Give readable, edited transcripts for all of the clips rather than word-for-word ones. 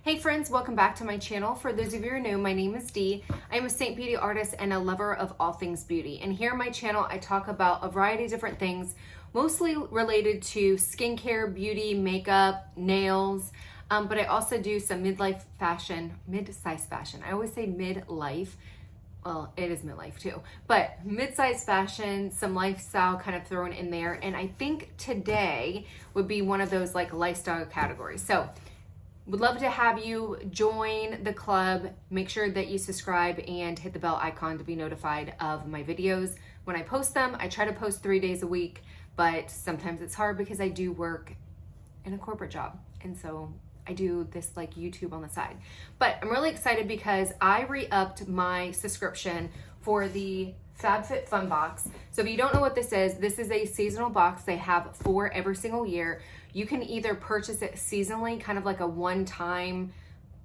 Hey friends, welcome back to my channel. For those of you who are new, my name is Dee. I am a Saint Beauty artist and a lover of all things beauty. And here on my channel, I talk about a variety of different things, mostly related to skincare, beauty, makeup, nails, but I also do some mid-size fashion. I always say mid-life. Well, it is midlife too, but mid-size fashion, some lifestyle kind of thrown in there. And I think today would be one of those like lifestyle categories. So would love to have you join the club. Make sure that you subscribe and hit the bell icon to be notified of my videos when I post them. I try to post 3 days a week, but sometimes it's hard because I do work in a corporate job. And so I do this like YouTube on the side. But I'm really excited because I re-upped my subscription for the Fab Fit Fun box. So if you don't know what this is a seasonal box. They have 4 every single year. You can either purchase it seasonally, kind of like a one-time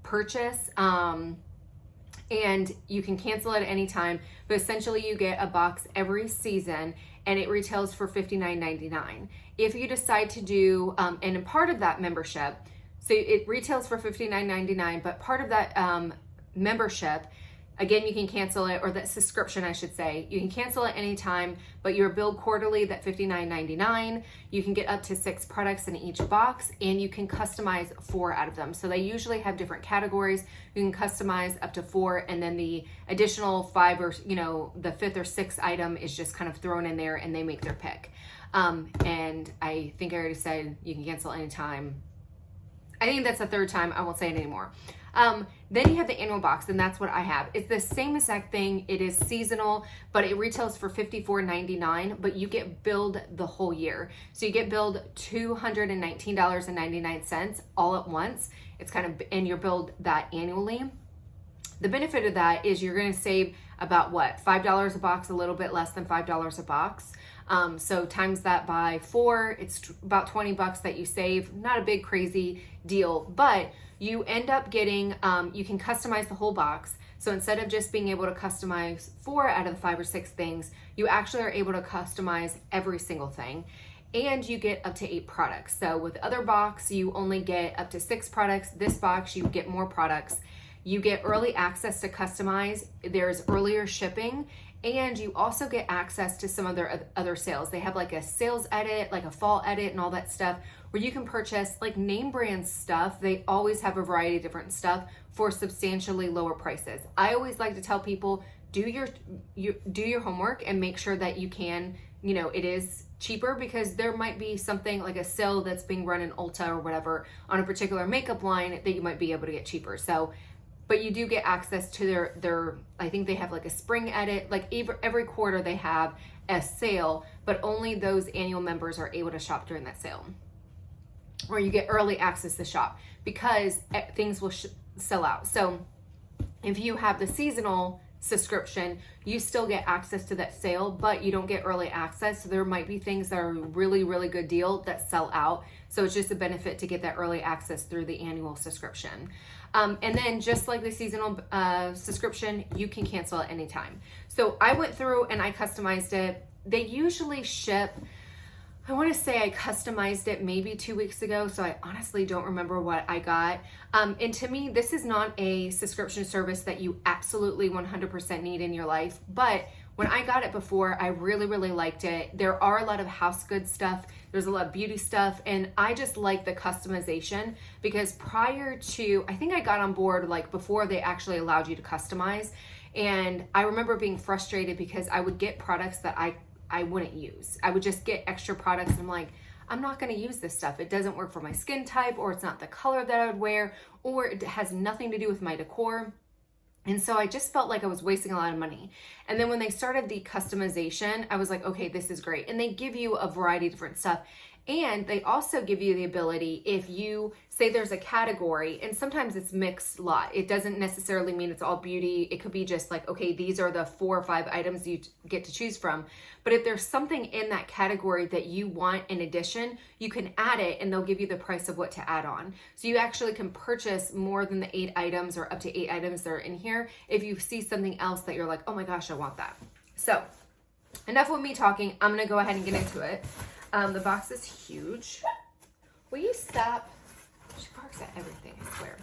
purchase, and you can cancel it at any time, but essentially you get a box every season and it retails for $59.99. If you decide to do, and a part of that membership, so it retails for $59.99, but part of that membership, again, you can cancel it, or that subscription, I should say. You can cancel it anytime, but you're billed quarterly, that $59.99. You can get up to 6 products in each box, and you can customize 4 out of them. So they usually have different categories. You can customize up to 4, and then the additional 5 or, the 5th or 6th item is just kind of thrown in there, and they make their pick. And I think I already said you can cancel anytime. I think that's the 3rd time. I won't say it anymore. Then you have the annual box, and that's what I have. It's the same exact thing. It is seasonal, but it retails for $54.99, but you get billed the whole year. So you get billed $219.99 all at once. It's kind of, and you're billed that annually. The benefit of that is you're going to save about what, $5 a box, a little bit less than $5 a box. So times that by 4, it's about 20 bucks that you save. Not a big crazy deal, but you end up getting, you can customize the whole box. So instead of just being able to customize 4 out of the 5 or 6 things, you actually are able to customize every single thing. And you get up to 8 products. So with the other box, you only get up to 6 products. This box, you get more products. You get early access to customize. There's earlier shipping. And you also get access to some of their other sales. They have like a sales edit, like a fall edit and all that stuff where you can purchase like name brand stuff. They always have a variety of different stuff for substantially lower prices. I always like to tell people, do your homework and make sure that you can, it is cheaper, because there might be something like a sale that's being run in Ulta or whatever on a particular makeup line that you might be able to get cheaper. So but you do get access to their I think they have like a spring edit, like every quarter they have a sale, but only those annual members are able to shop during that sale. Or you get early access to shop because things will sell out. So if you have the seasonal subscription, you still get access to that sale, but you don't get early access. So there might be things that are a really, really good deal that sell out. So it's just a benefit to get that early access through the annual subscription. And then just like the seasonal subscription, you can cancel at any time. So I went through and I customized it. They usually ship, I want to say I customized it maybe 2 weeks ago, so I honestly don't remember what I got. And to me, this is not a subscription service that you absolutely 100% need in your life, but when I got it before, I really, really liked it. There are a lot of house goods stuff. There's a lot of beauty stuff, and I just like the customization because prior to, I think I got on board like before they actually allowed you to customize, and I remember being frustrated because I would get products that I wouldn't use. I would just get extra products and I'm like, I'm not going to use this stuff. It doesn't work for my skin type, or it's not the color that I would wear, or it has nothing to do with my decor. And so I just felt like I was wasting a lot of money. And then when they started the customization, I was like, okay, this is great. And they give you a variety of different stuff. And they also give you the ability, if you say there's a category, and sometimes it's mixed lot. It doesn't necessarily mean it's all beauty. It could be just like, okay, these are the 4 or 5 items you get to choose from. But if there's something in that category that you want in addition, you can add it and they'll give you the price of what to add on. So you actually can purchase more than the 8 items or up to 8 items that are in here if you see something else that you're like, oh my gosh, I want that. So enough with me talking. I'm going to go ahead and get into it. The box is huge. Will you stop? She barks at everything, I swear.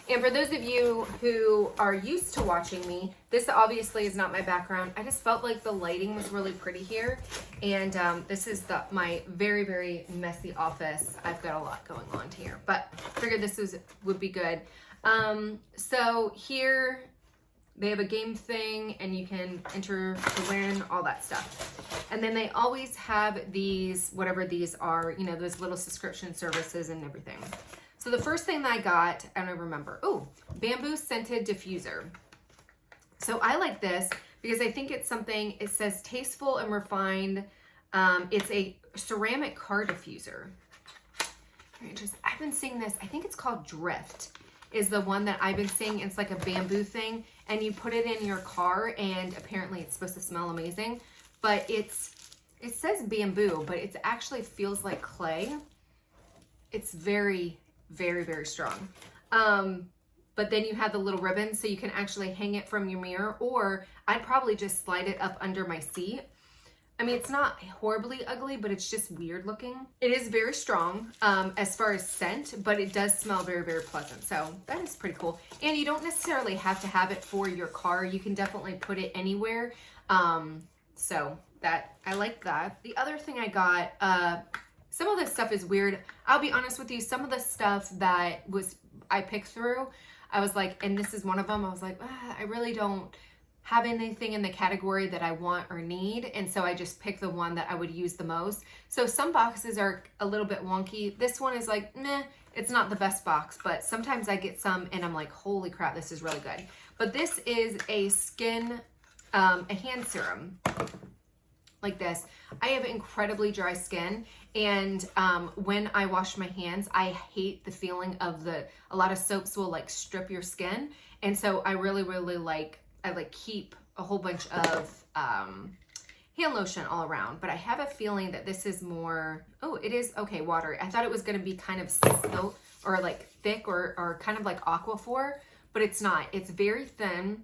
And for those of you who are used to watching me, this obviously is not my background. I just felt like the lighting was really pretty here. And this is my very, very messy office. I've got a lot going on here, but figured this would be good. So here they have a game thing and you can enter to win, all that stuff. And then they always have these, whatever these are, you know, those little subscription services and everything. So the first thing that I got, I don't remember. Oh, bamboo scented diffuser. So I like this because I think it's something, it says tasteful and refined. It's a ceramic car diffuser. I've been seeing this, I think it's called Drift is the one that I've been seeing. It's like a bamboo thing and you put it in your car and apparently it's supposed to smell amazing, but it says bamboo, but it actually feels like clay. It's very, very, very strong. But then you have the little ribbon so you can actually hang it from your mirror, or I'd probably just slide it up under my seat. I mean, it's not horribly ugly, but it's just weird looking. It is very strong as far as scent, but it does smell very, very pleasant. So that is pretty cool. And you don't necessarily have to have it for your car. You can definitely put it anywhere. So that, I like that. The other thing I got, some of this stuff is weird. I'll be honest with you. Some of the stuff that I picked through, I was like, and this is one of them, I was like, I really don't have anything in the category that I want or need. And so I just picked the one that I would use the most. So some boxes are a little bit wonky. This one is like, meh, it's not the best box, but sometimes I get some and I'm like, holy crap, this is really good. But this is a a hand serum like this. I have incredibly dry skin, and when I wash my hands, I hate the feeling of a lot of soaps will like strip your skin. And so I really, really I keep a whole bunch of hand lotion all around, but I have a feeling that this is more, oh, it is, okay, watery. I thought it was going to be kind of silk or like thick or kind of like Aquaphor, but it's not. It's very thin.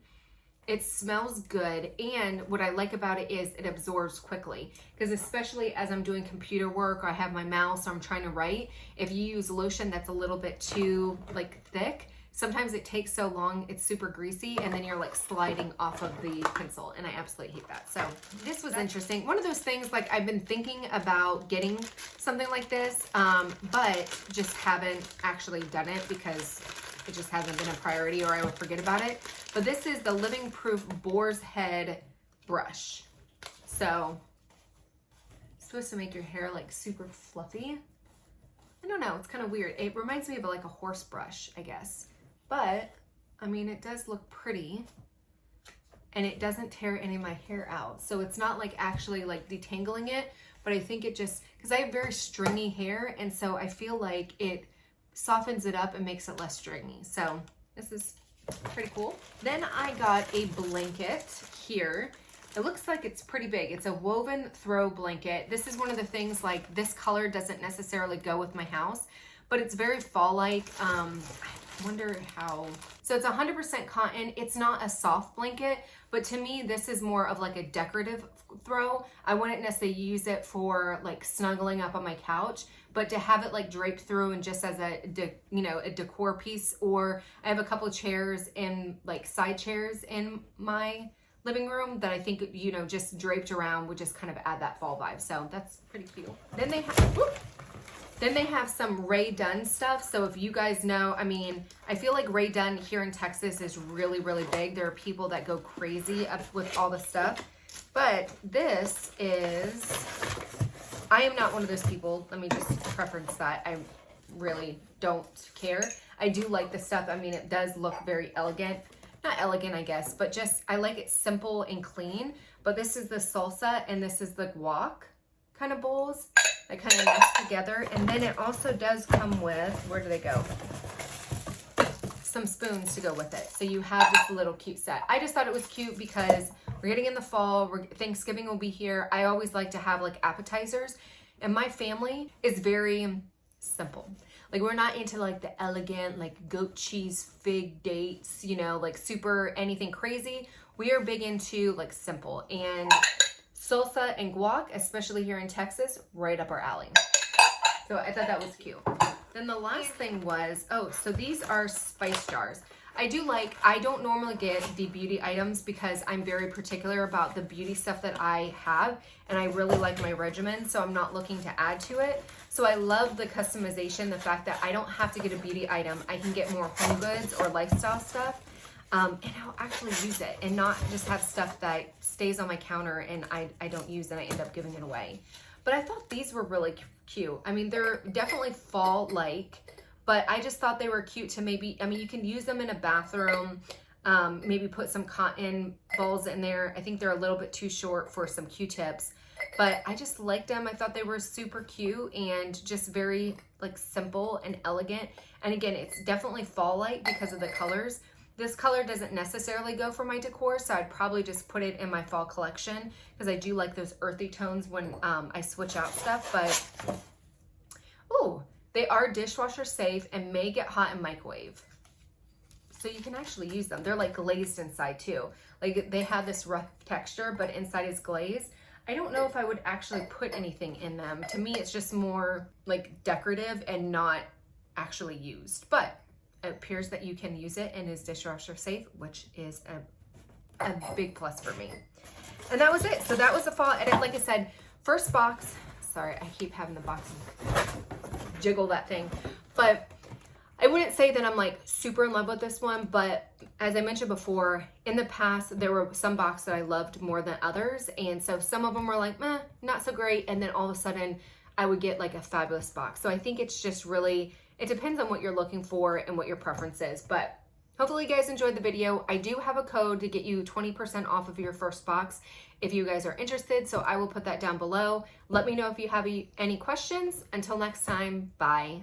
It smells good, and what I like about it is it absorbs quickly, because especially as I'm doing computer work or I have my mouse or I'm trying to write, if you use lotion that's a little bit too like thick, sometimes it takes so long, it's super greasy, and then you're like sliding off of the pencil, and I absolutely hate that. So this was interesting. One of those things, like I've been thinking about getting something like this, but just haven't actually done it because it just hasn't been a priority, or I would forget about it. But this is the Living Proof Boar's Head brush. So it's supposed to make your hair like super fluffy. I don't know, it's kind of weird. It reminds me of like a horse brush, I guess. But I mean, it does look pretty, and it doesn't tear any of my hair out. So it's not like actually like detangling it, but I think it just, because I have very stringy hair, and so I feel like it softens it up and makes it less stringy. So this is pretty cool. Then I got a blanket here. It looks like it's pretty big. It's a woven throw blanket. This is one of the things, like this color doesn't necessarily go with my house, but it's very fall-like. I wonder how. So it's 100% cotton. It's not a soft blanket, but to me, this is more of like a decorative throw. I wouldn't necessarily use it for like snuggling up on my couch, but to have it like draped through and just as a decor piece. Or I have a couple of chairs and like side chairs in my living room that I think, you know, just draped around would just kind of add that fall vibe. So that's pretty cute. Then they have some Ray Dunn stuff. So if you guys know, I mean, I feel like Ray Dunn here in Texas is really, really big. There are people that go crazy with all the stuff. But this is, I am not one of those people. Let me just preference that. I really don't care. I do like the stuff. I mean, it does look very elegant. Not elegant, I guess, but just, I like it simple and clean. But this is the salsa and this is the guac kind of bowls. They kind of mesh together. And then it also does come with, where do they go? Some spoons to go with it. So you have this little cute set. I just thought it was cute because we're getting in the fall. Thanksgiving will be here. I always like to have like appetizers. And my family is very simple. Like we're not into like the elegant, like goat cheese fig dates, you know, like super anything crazy. We are big into like simple, and salsa and guac, especially here in Texas, right up our alley. So I thought that was cute. Then the last thing was, oh, so these are spice jars. I don't normally get the beauty items because I'm very particular about the beauty stuff that I have, and I really like my regimen, so I'm not looking to add to it. So I love the customization, the fact that I don't have to get a beauty item. I can get more home goods or lifestyle stuff, and I'll actually use it and not just have stuff that stays on my counter and I don't use and I end up giving it away. But I thought these were really cute. I mean, they're definitely fall-like, but I just thought they were cute to maybe, I mean, you can use them in a bathroom, maybe put some cotton balls in there. I think they're a little bit too short for some Q-tips, but I just liked them. I thought they were super cute and just very like simple and elegant. And again, it's definitely fall-like because of the colors. This color doesn't necessarily go for my decor, so I'd probably just put it in my fall collection because I do like those earthy tones when I switch out stuff. But, oh, they are dishwasher safe and may get hot in microwave. So you can actually use them. They're like glazed inside too. Like they have this rough texture, but inside is glazed. I don't know if I would actually put anything in them. To me, it's just more like decorative and not actually used. But it appears that you can use it and is dishwasher safe, which is a big plus for me. And that was it. So that was the fall edit. Like I said, first box. Sorry, I keep having the box jiggle that thing. But I wouldn't say that I'm like super in love with this one, but as I mentioned before, in the past, there were some boxes that I loved more than others. And so some of them were like, meh, not so great. And then all of a sudden I would get like a fabulous box. So I think it's just really, it depends on what you're looking for and what your preference is. But hopefully you guys enjoyed the video. I do have a code to get you 20% off of your first box if you guys are interested. So I will put that down below. Let me know if you have any questions. Until next time, bye.